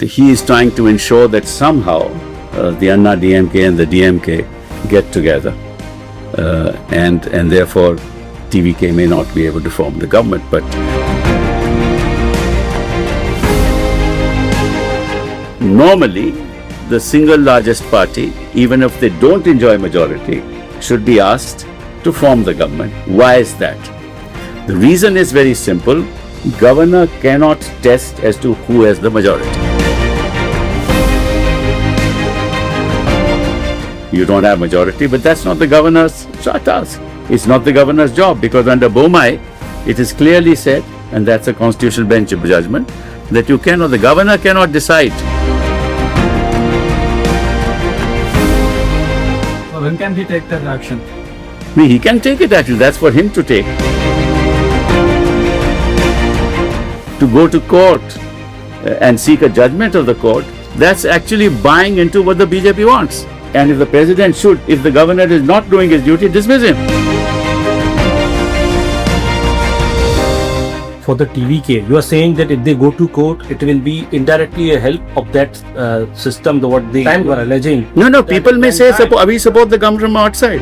he is trying to ensure that somehow the Anna DMK and the DMK get together, and therefore TVK may not be able to form the government. But normally, the single largest party, even if they don't enjoy majority, should be asked to form the government. Why is that? The reason is very simple. Governor cannot test as to who has the majority. You don't have majority, but that's not the governor's task. It's not the governor's job, because under Bomai, it is clearly said, and that's a constitutional bench judgment, that the governor cannot decide. So when can he take that action? He can take it actually, that's for him to take. To go to court and seek a judgment of the court, that's actually buying into what the BJP wants. And if the president should, if the governor is not doing his duty, dismiss him. For the TVK, you are saying that if they go to court, it will be indirectly a help of that system, what they were alleging. No, people may say, we support the government from outside.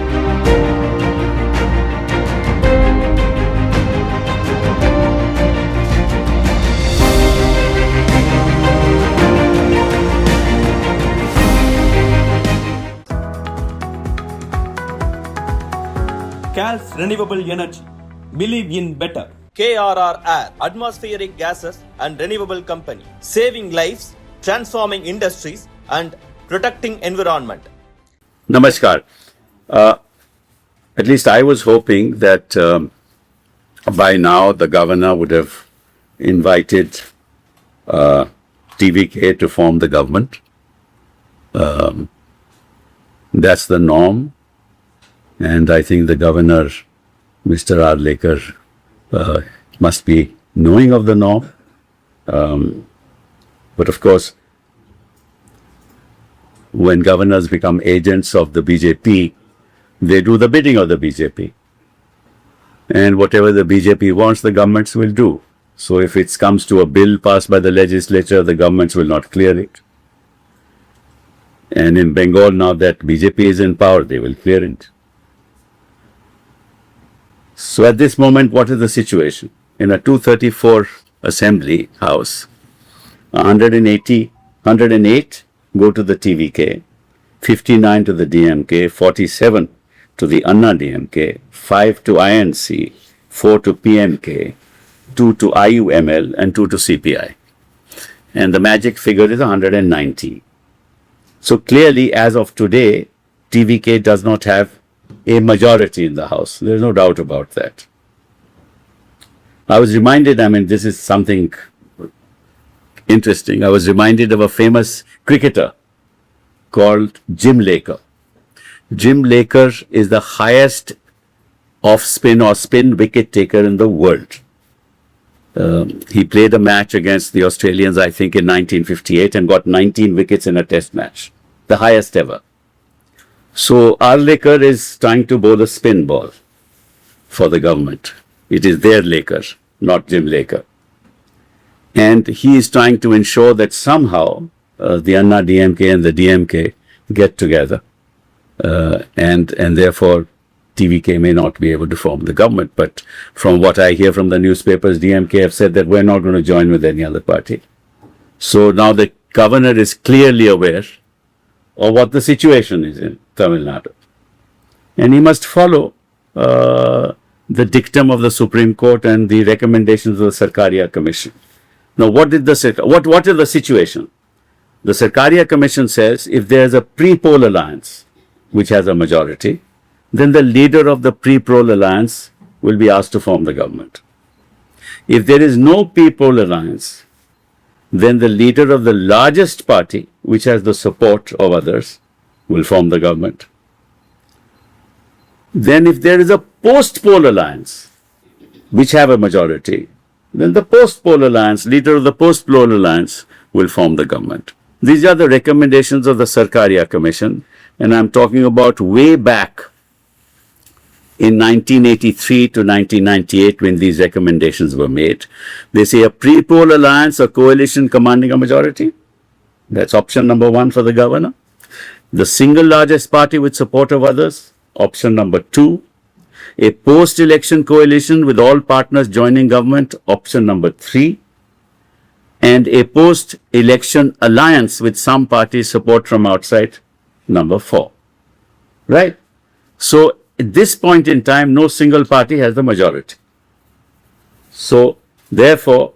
Cal's Renewable Energy. Believe in better. KRR Air, atmospheric gases and renewable company, saving lives, transforming industries and protecting environment. Namaskar. At least I was hoping that by now the governor would have invited TVK to form the government. That's the norm. And I think the governor, Mr. Arlekar, must be knowing of the norm. But of course, when governors become agents of the BJP, they do the bidding of the BJP. And whatever the BJP wants, the governments will do. So if it comes to a bill passed by the legislature, the governments will not clear it. And in Bengal, now that BJP is in power, they will clear it. So at this moment, what is the situation? In a 234 Assembly House, 108 go to the TVK, 59 to the DMK, 47 to the Anna DMK, 5 to INC, 4 to PMK, 2 to IUML, and 2 to CPI. And the magic figure is 190. So clearly, as of today, TVK does not have a majority in the House. There's no doubt about that. I was reminded, this is something interesting. I was reminded of a famous cricketer called Jim Laker. Jim Laker is the highest off-spin or spin wicket taker in the world. He played a match against the Australians, I think, in 1958 and got 19 wickets in a test match, the highest ever. So Arlekar is trying to bowl a spin ball for the government. It is their Laker, not Jim Laker. And he is trying to ensure that somehow the Anna DMK and the DMK get together, and therefore TVK may not be able to form the government. But from what I hear from the newspapers, DMK have said that we're not going to join with any other party. So now the governor is clearly aware of what the situation is in Tamilnadu. And he must follow the dictum of the Supreme Court and the recommendations of the Sarkaria Commission. Now, what is the situation? The Sarkaria Commission says if there is a pre-poll alliance which has a majority, then the leader of the pre-poll alliance will be asked to form the government. If there is no pre-poll alliance, then the leader of the largest party, which has the support of others, will form the government. Then if there is a post-poll alliance, which have a majority, then the post-poll alliance, leader of the post-poll alliance, will form the government. These are the recommendations of the Sarkaria Commission, and I'm talking about way back in 1983 to 1998 when these recommendations were made. They say a pre-poll alliance or coalition commanding a majority, That's option number 1 for the governor. The single largest party with support of others, option number 2. A post-election coalition with all partners joining government, option number 3. And a post-election alliance with some parties support from outside, number 4. Right? So, at this point in time, no single party has the majority. So, therefore,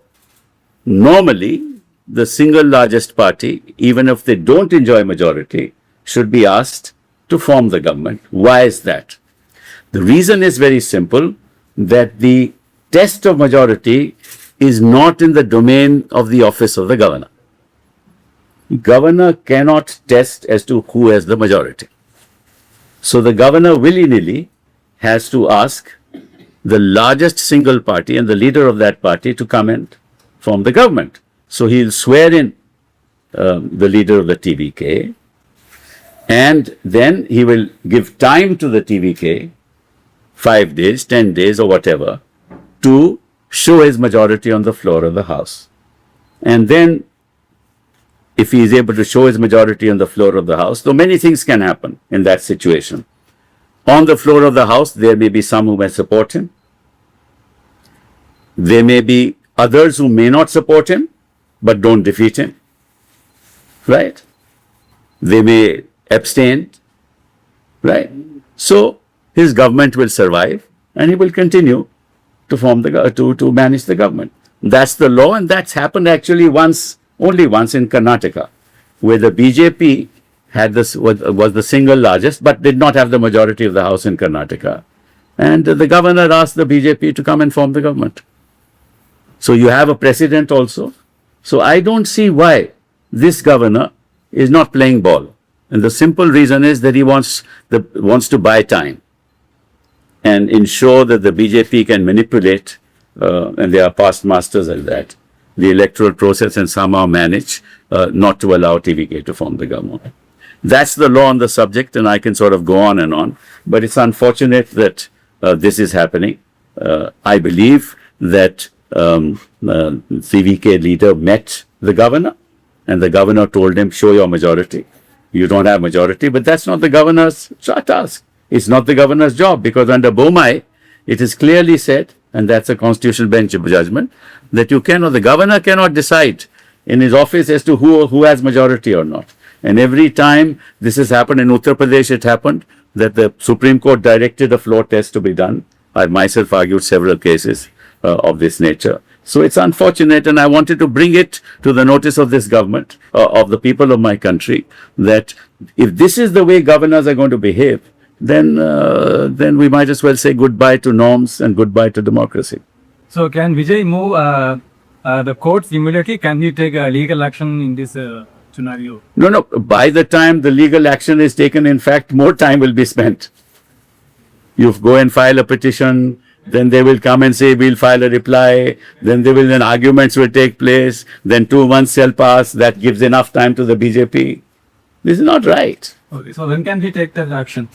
normally, the single largest party, even if they don't enjoy majority, should be asked to form the government. Why is that? The reason is very simple, that the test of majority is not in the domain of the office of the governor. Governor cannot test as to who has the majority. So the governor willy-nilly has to ask the largest single party and the leader of that party to come and form the government. So he'll swear in the leader of the TVK, and then he will give time to the TVK, 5 days, 10 days or whatever, to show his majority on the floor of the House. And then, if he is able to show his majority on the floor of the House, though many things can happen in that situation. On the floor of the House, there may be some who may support him. There may be others who may not support him, but don't defeat him. Right? They may abstain. Right? So, his government will survive and he will continue to form to manage the government. That's the law, and that's happened actually only once in Karnataka, where the BJP was the single largest, but did not have the majority of the House in Karnataka. And the governor asked the BJP to come and form the government. So you have a precedent also. So I don't see why this governor is not playing ball. And the simple reason is that he wants to buy time and ensure that the BJP can manipulate, and they are past masters at that, the electoral process and somehow manage not to allow TVK to form the government. That's the law on the subject, and I can sort of go on and on. But it's unfortunate that this is happening. I believe that CVK leader met the governor, and the governor told him, show your majority. You don't have majority, but that's not the governor's task. It's not the governor's job, because under Bomai, it is clearly said, and that's a constitutional bench judgment, that the governor cannot decide in his office as to who has majority or not. And every time this has happened in Uttar Pradesh, it happened that the Supreme Court directed a floor test to be done. I myself argued several cases of this nature. So it's unfortunate, and I wanted to bring it to the notice of this government, of the people of my country, that if this is the way governors are going to behave, then we might as well say goodbye to norms and goodbye to democracy. So can Vijay move the courts immediately? Can he take legal action in this scenario? No. By the time the legal action is taken, in fact, more time will be spent. You go and file a petition, then they will come and say, we'll file a reply, then arguments will take place, then 2 months shall pass, that gives enough time to the BJP. This is not right. Okay, so when can he take that action?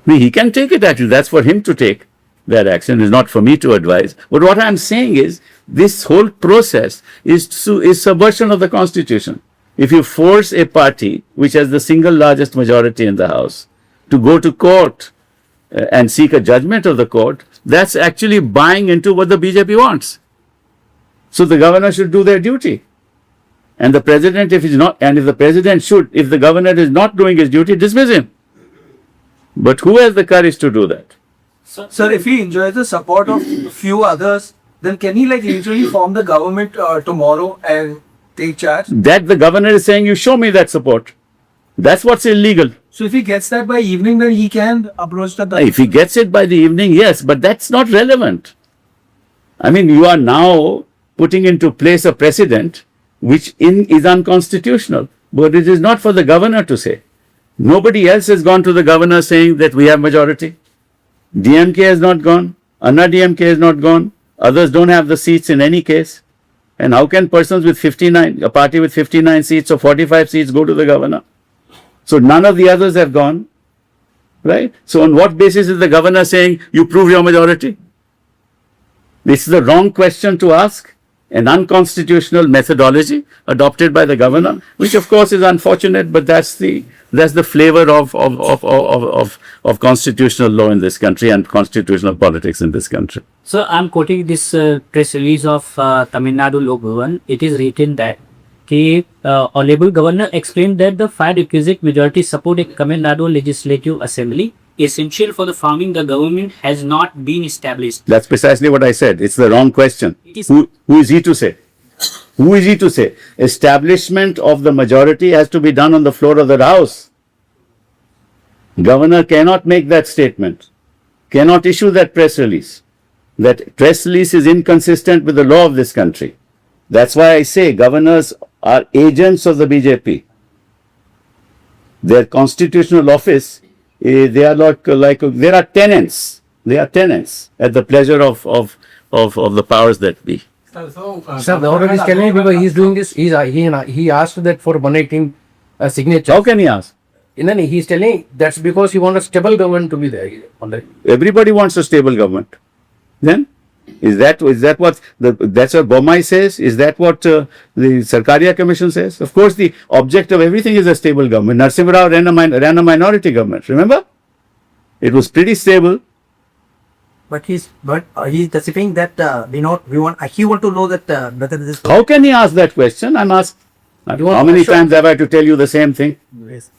He can take it actually, that's for him to take that action, it's not for me to advise. But what I'm saying is, this whole process is subversion of the Constitution. If you force a party, which has the single largest majority in the House, to go to court and seek a judgment of the court, that's actually buying into what the BJP wants. So the governor should do their duty. And the president, if the governor is not doing his duty, dismiss him. But who has the courage to do that? Sir, if he enjoys the support of few others, then can he literally form the government tomorrow and take charge? That the governor is saying, you show me that support. That's what's illegal. So if he gets that by evening, then he can approach the... If he gets it by the evening, yes, but that's not relevant. I mean, you are now putting into place a precedent which is unconstitutional, but it is not for the governor to say. Nobody else has gone to the governor saying that we have majority. DMK has not gone. Anna DMK has not gone. Others don't have the seats in any case. And how can persons with 59, a party with 59 seats or 45 seats go to the governor? So none of the others have gone, right? So on what basis is the governor saying, you prove your majority? This is the wrong question to ask. an unconstitutional methodology adopted by the governor, which of course is unfortunate, but that's the flavor of constitutional law in this country and constitutional politics in this country. So I'm quoting this press release of Tamilnadu Lok Bhavan. It is written that Honorable Governor explained that the 5 requisite majority support in Tamil Nadu Legislative Assembly essential for the farming the government has not been established. That's precisely what I said. It's the wrong question. It is- Who is he to say? Who is he to say? Establishment of the majority has to be done on the floor of the House. Governor cannot make that statement, cannot issue that press release. That press release is inconsistent with the law of this country. That's why I say governors are agents of the BJP. Their constitutional office, they are like there are tenants. They are tenants at the pleasure of the powers that be. Sir, the government is telling me he's doing this. He asked that for 118 signatures. How can he ask? And then he's telling that's because he wants a stable government to be there. Everybody wants a stable government. Then is that what that's what Bommai says? Is that what the Sarkaria Commission says? Of course, the object of everything is a stable government. Narasimha Rao ran a minority government. Remember, it was pretty stable. But he's specifying that he want to know that whether this. How can he ask that question? I'm asked. How many times have I to tell you the same thing? Yes.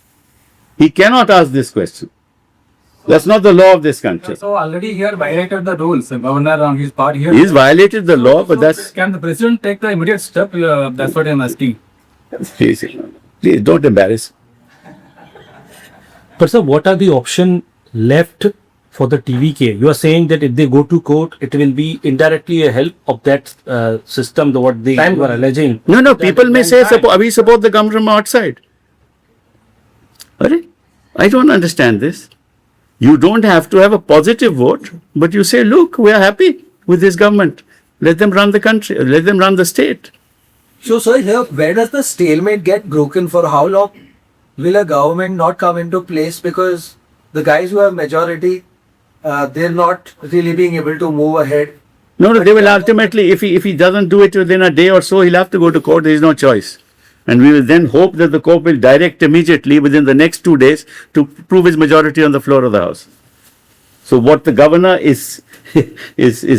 He cannot ask this question. That's not the law of this country. So already he had violated the rules. The governor on his part here. He's violated the law, but that's. Can the president take the immediate step? That's what I'm asking. Please don't embarrass. But sir, what are the options left for the TVK? You are saying that if they go to court, it will be indirectly a help of that system, what they you are alleging. No, people may say, we support the government from outside. I don't understand this. You don't have to have a positive vote, but you say, look, we are happy with this government. Let them run the country, let them run the state. So, sir, here, where does the stalemate get broken? For how long will a government not come into place? Because the guys who have majority, they're not really being able to move ahead. No, they will ultimately, if he doesn't do it within a day or so, he'll have to go to court. There is no choice. And we will then hope that the court will direct immediately within the next 2 days to prove his majority on the floor of the House. So what the governor is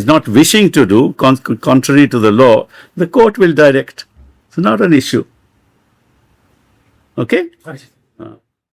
not wishing to do, contrary to the law, the court will direct. It's not an issue. Okay?